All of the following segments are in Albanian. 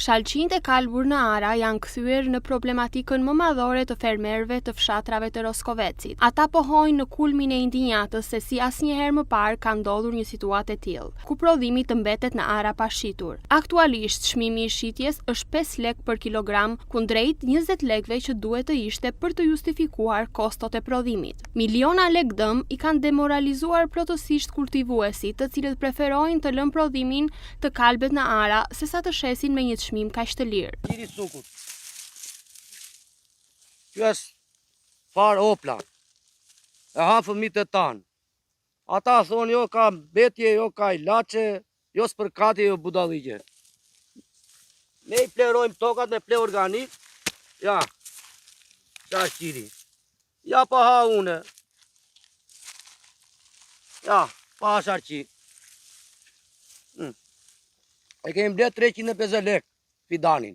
Shalqinjtë e kalbur në Ara janë kthyer në problematikën më madhore të fermerëve të fshatrave të Roskovecit. Ata pohojnë në kulmin e indignatës se si asnjëherë më parë ka ndodhur një situatë e tillë, ku prodhimi të mbetet në Ara pa shitur. Aktualisht çmimi i shitjes është 5 lek për kilogram, kundrejt 20 lekëve që duhet të ishte për të justifikuar kostot e prodhimit. Miliona lek dëm i kanë demoralizuar plotësisht kultivuesit, të cilët preferojnë të lënë prodhimin të kalbet në Ara sesa të shesin me një çmim kaq të lirë. Qiri sukut. Kjo është farë opla. E hanë fëmijët e tanë. Ata thonë jo ka mbetje, jo ka ilaçe, jo spërkati, jo budalligje. Ne i plerojmë tokat me ple organik. Ja. Qa është qiri. Ja pa ha une. Ja, pa ha sharqi. E kemi ble 350 lek fidanin.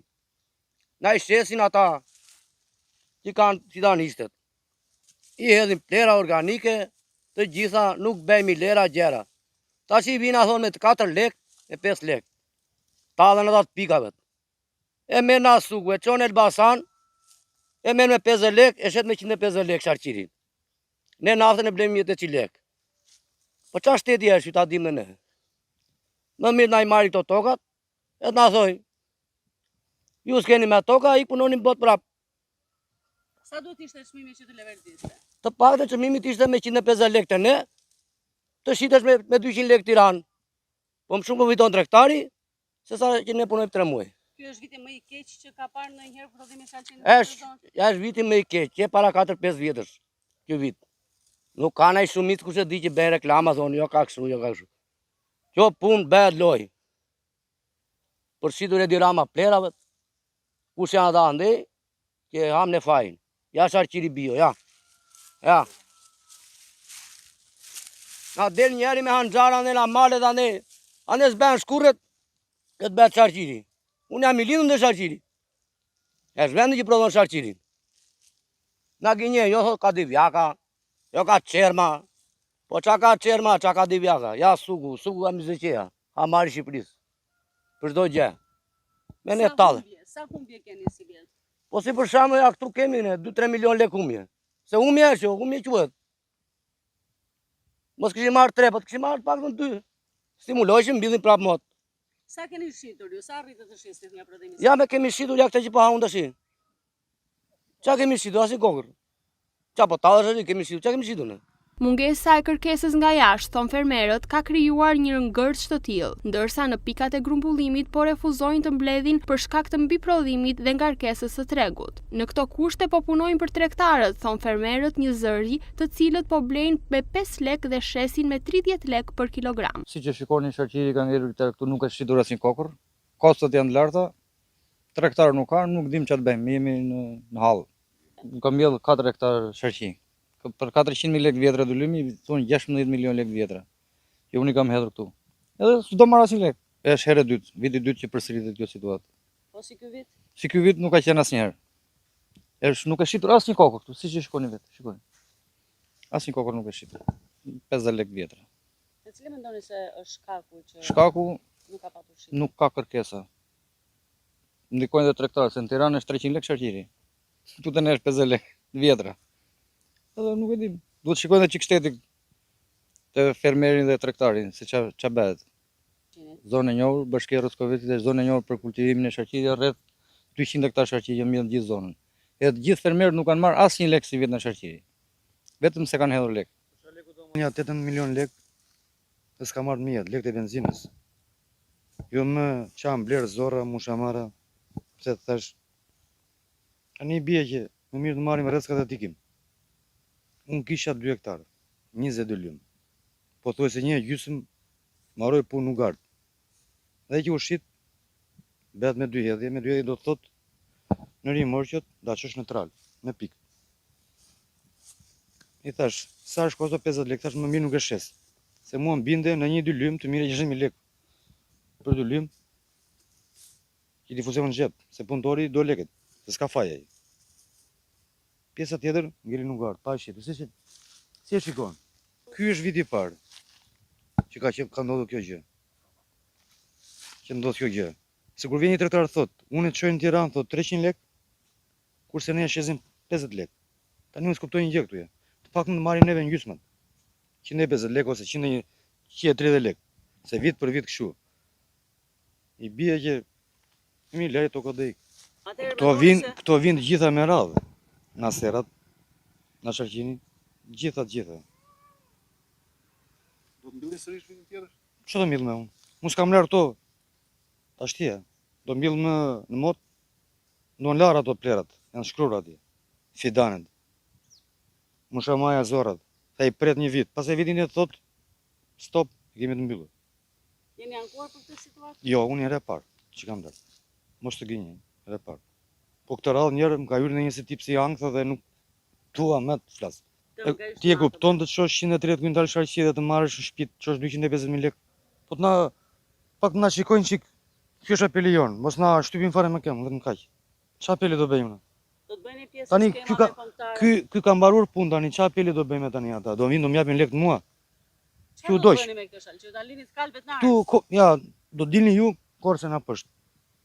Na i shesin ata që kanë fidanistët. I hedhin plera organike, të gjitha nuk bëjmë lera gjera. Ta që i vina thonë me 4 lek e 5 lek. Ta dhe në datë pikave. E merë në asugu, e qonë Elbasan, e merë me 50 lek, e shetë me 150 lek sharqirin. Ne naftën e blejmë 100 lek. Po qa shteti e ta dim në ne? Më mirë na i marri këto tokat, e të na thojnë, ju s'keni me toka, i punonin bot prap. Sa duhet ishte çmimi që të leverdiste? Të pakte çmimi ishte me 150 lek të ne, të shitesh me 200 lek Tiranë. Po më shumë viton trektari, se sa që ne punojmë 3 muaj. Ky është viti më i keq që ka parë ndonjëherë prodhimi shalqin? Është viti më i keq, që para 4-5 vjetësh, ky vit. Nuk ka naj shumicë kush e di që bëjnë reklama, thonë jo ka kështu, jo ka kështu. Kjo punë bëhet loj. Për shitur e dirama plerave, kush janë ata andej, që ham në fajin. Ja sharqiri bio, ja. Ja. Na del njeri me hanxara në la malet ane s'bën shkurret, këtë bëhet sharqiri. Unë jam i lidhur në sharqiri. E s'vendi që prodhon sharqirin. Na gjenje, jo thot ka divjaka, jo ka qerma. Po qa ka qerma, qa ka divjaka. Ja sugu ka mizëqeja. Ha marri Shqipërisë. Për çdo gjë. Me ne tallë. Sa humbje keni si vjet? Po si për shembull ja këtu kemi ne 2-3 milion lek humje. Se humje është jo, humje quhet. Mos kishim marrë 3, po kishim marrë paktën 2. Stimulojshim mbillim prapë mot. Sa keni shitur ju? Sa arritët të shisnit nga prodhimi? Ja me kemi shitur ja këtë që po ha unë tash. Qa kemi shitur as i kokër. Qa po tallesh kemi shitur, qa kemi shitur ne? Mungesa e kërkesës nga jashtë, thon fermerët, ka krijuar një rëngërç të tillë, ndërsa në pikat e grumbullimit po refuzojnë të mbledhin për shkak të mbiprodhimit dhe ngarkesës së tregut. Në këto kushte po punojnë për tregtarët, thon fermerët një zëri, të cilët po blejnë me 5 lek dhe shesin me 30 lek për kilogram. Si që shikoni, sharqiri ka ngelur këtu, nuk është shitur asnjë kokër, kostot janë të larta, tregtar nuk kanë, nuk dim ç'a të bëjmë, jemi në hall. Ka mbjell 4 hektar sharqi. Për 400.000 lek vjetra dulimi, thonë 16 milion lek vjetra, që unë i kam hedhur këtu. Edhe s'do marr asnjë lek. Është herë e dytë, viti i dytë që përsëritet kjo situatë. Po si ky vit? Si ky vit nuk ka qenë asnjëherë. Nuk e shitur asnjë kokër këtu, siç e shikoni vetë, shikoni. Asnjë kokër nuk e shitur. 50 lek vjetra. E cili mendoni se është shkaku që Shkaku nuk ka patur shitje? nuk ka kërkesa. Ndikojnë edhe tregtarët, se në Tiranë është 300 lek sharqiri. Këtu tani është 50 lek vjetra. Edhe nuk e dim. Duhet shikojnë dhe çik shteti të fermerin dhe tregtarin, se qa bëhet. Zonë e njohur, bashkia e Roskovecit është zonë e njohur për kultivimin e sharqirit, rreth 200 hektar sharqi që mbjell në gjithë zonën. Edhe të gjithë fermerët nuk kanë marrë asnjë lek si vjet në sharqiri. Vetëm se kanë hedhur lek. Unë 18 milion lek, dhe s'ka marrë mjet, lek të benzinës. Jo më qam blerë zorra, mushamara, pse të thash. Tani bie që më mirë të marrim rrezkat e tikim. Unë kisha 2 hektarë, 22 lëmë. Po thuaj se një gjysmë marroj punë në gardë. Dhe që u shit, bëhet me 2 hedhje, me 2 hedhje do të thotë në rimorqët, da që është neutral, me pikë. I thash, sa është kosto 50 lek, thash më mirë nuk e shes. Se mua më binde në 1-2 lëmë të mire 600.000 lek. Për 2 lëmë, që ti fuzeva në xhep, se punëtori do leket, se s'ka faja. Pjesa tjetër ngeli në gardë, pa shitur. Si e shikon? Ky është viti i parë që ka ndodhur kjo gjë. Që ndodh kjo gjë. Se kur vjen një tregtar thot, unë të çoj në Tiranë thot 300 lekë, kurse ne shezim 50 lekë. Tani unë s'kuptoj një gjë këtu. Të paktën të marrim neve gjysmën. 150 lekë ose 130 lekë. Se vit për vit kështu. I bie që mi lejë to kodej. Këto vinë gjitha me radhë. Na serat, na Sharqini, gjitha. Do të mbillni sërish vitin tjetër? Ço do mbill me unë? Unë s'kam larë to. Tashtia. Do mbill në mot. Do në larë ato plerat. Janë shkruar atje. Fidanet. Mushamaja zorrat. Tha i pret një vit. Pastaj vitin e thot stop, kemi të mbyllur. Jeni ankuar për këtë situatë? Jo, unë herë e parë që kam dalë. Mos të gënjej, herë e parë. Po këtë radhë njërë më ka hyrë në një si tip si ankthë dhe nuk dua më të flas. Ti e kupton të çosh 130 kuintal sharqi dhe të marrësh në shtëpi të çosh 250.000 lekë. Po të na pak na shikojnë çik. Ky është apeli jon, mos na shtypin fare me këmbë, vetëm kaq. Ç'a apeli do bëjmë ne? Do të bëni pjesë Tani të skemave kombëtare. ky ka mbaruar punë tani, ç'a apeli do bëjmë tani ata? Do vinë do më japin lekë mua. Çfarë do bëni me këtë shalë? Që ta lini skalpet në Tu ja, do dilni ju korse na poshtë.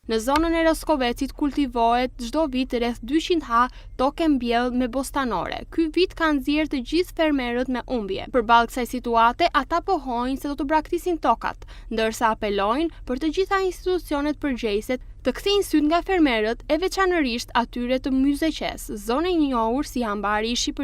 Në zonën e Roskovecit kultivohet çdo vit rreth 200 ha tokë mbjell me bostanore. Ky vit kanë nxjerrë të gjithë fermerët me humbje. Përballë kësaj situate, ata pohojnë se do të braktisin tokat, ndërsa apelojnë për të gjitha institucionet përgjegjëse të kthejnë syt nga fermerët, e veçanërisht atyre të Myzeqes, zonë e njohur si ambari i Shqipërisë.